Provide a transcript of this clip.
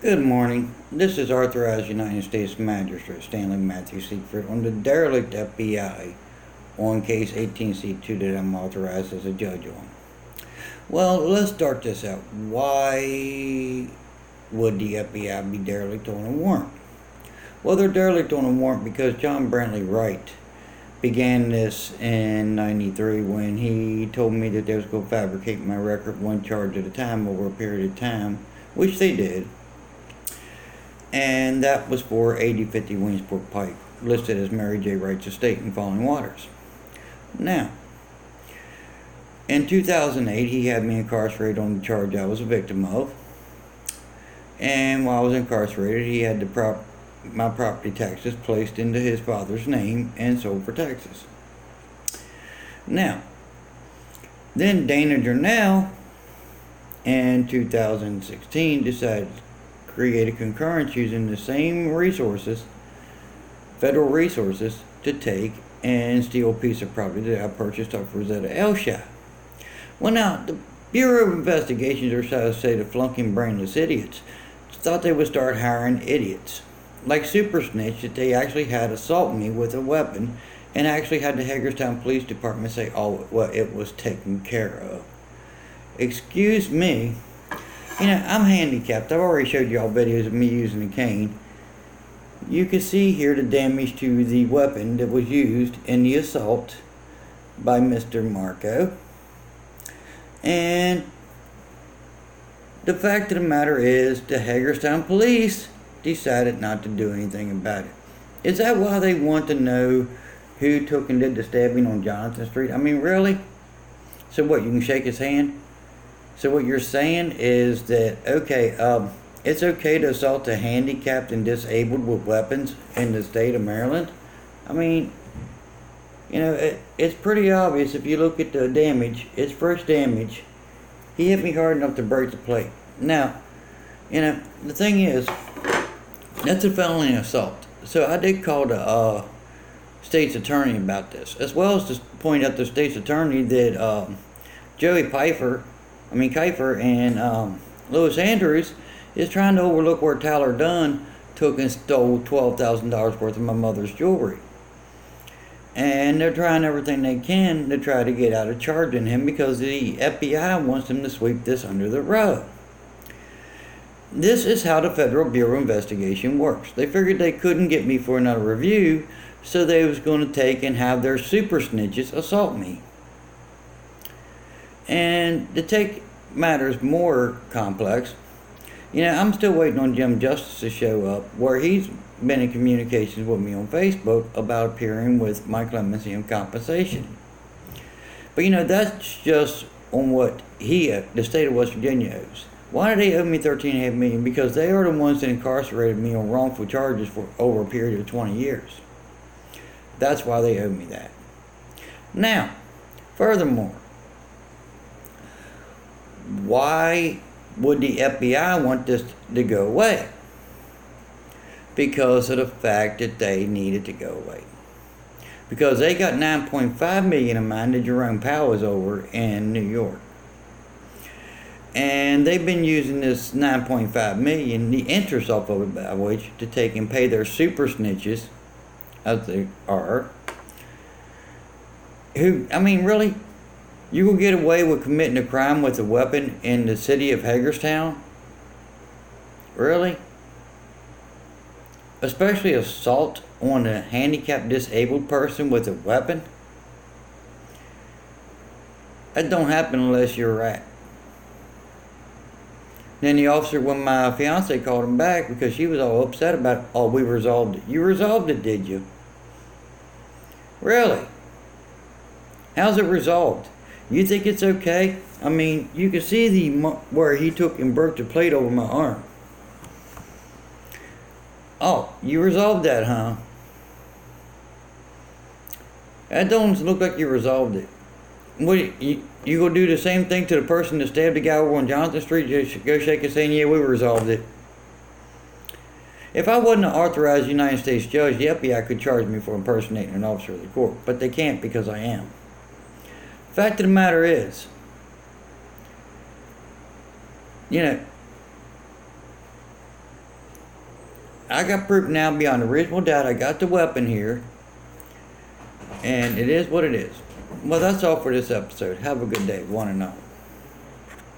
Good morning. This is authorized United States Magistrate Stanley Matthew Seaford on the derelict FBI on case 18C2 that I'm authorized as a judge on. Well, let's start this out. Why would the FBI be derelict on a warrant? Well, they're derelict on a warrant because John Brantley Wright began this in 93 when he told me that they was going to fabricate my record one charge at a time over a period of time, which they did. And that was for 8050 Williamsport Pike, listed as Mary J. Wright's estate in Falling Waters. Now, in 2008, he had me incarcerated on the charge I was a victim of. And while I was incarcerated, he had my property taxes placed into his father's name and sold for taxes. Now, then Dana Jernell in 2016 decided to create a concurrence using the same resources, federal resources, to take and steal a piece of property that I purchased off Rosetta Elshai. Well, now, the Bureau of Investigations, or so to say, the flunking brainless idiots, thought they would start hiring idiots like Super Snitch that they actually had assault me with a weapon and actually had the Hagerstown Police Department say, oh, well, it was taken care of. Excuse me. You know, I'm handicapped. I've already showed you all videos of me using a cane. You can see here the damage to the weapon that was used in the assault by Mr. Marco. And the fact of the matter is the Hagerstown Police decided not to do anything about it. Is that why they want to know who took and did the stabbing on Jonathan Street? I mean, really? So what, you can shake his hand? So what you're saying is that, okay, it's okay to assault a handicapped and disabled with weapons in the state of Maryland? I mean, you know, it's pretty obvious if you look at the damage. It's fresh damage. He hit me hard enough to break the plate. Now, you know, the thing is, that's a felony assault. So I did call the state's attorney about this, as well as to point out to the state's attorney that Joey Kiefer and Louis Andrews is trying to overlook where Tyler Dunn took and stole $12,000 worth of my mother's jewelry. And they're trying everything they can to try to get out of charging him because the FBI wants them to sweep this under the rug. This is how the Federal Bureau of Investigation works. They figured they couldn't get me for another review, so they was going to take and have their super snitches assault me. And to take matters more complex, you know, I'm still waiting on Jim Justice to show up, where he's been in communications with me on Facebook about appearing with my clemency and compensation. But you know, that's just on what the state of West Virginia owes. Why do they owe me $13.5 million? Because they are the ones that incarcerated me on wrongful charges for over a period of 20 years. That's why they owe me that. Now, furthermore, why would the FBI want this to go away? Because of the fact that they needed to go away. Because they got $9.5 million of mine that Jerome Powell is over in New York. And they've been using this $9.5 million, the interest off of it, by which, to take and pay their super snitches, as they are. Who, I mean, really? You will get away with committing a crime with a weapon in the city of Hagerstown? Really? Especially assault on a handicapped, disabled person with a weapon? That don't happen unless you're a rat. Then the officer, when my fiance called him back because she was all upset about it, oh, we resolved it. You resolved it, did you? Really? How's it resolved? You think it's okay? I mean, you can see where he took and broke the plate over my arm. Oh, you resolved that, huh? That don't look like you resolved it. What, you gonna do the same thing to the person that stabbed the guy over on Jonathan Street? Just go shake it saying, yeah, we resolved it. If I wasn't an authorized United States judge, the FBI could charge me for impersonating an officer of the court. But they can't because I am. Fact of the matter is, you know, I got proof now beyond a reasonable doubt. I got the weapon here. And it is what it is. Well, that's all for this episode. Have a good day, one and all.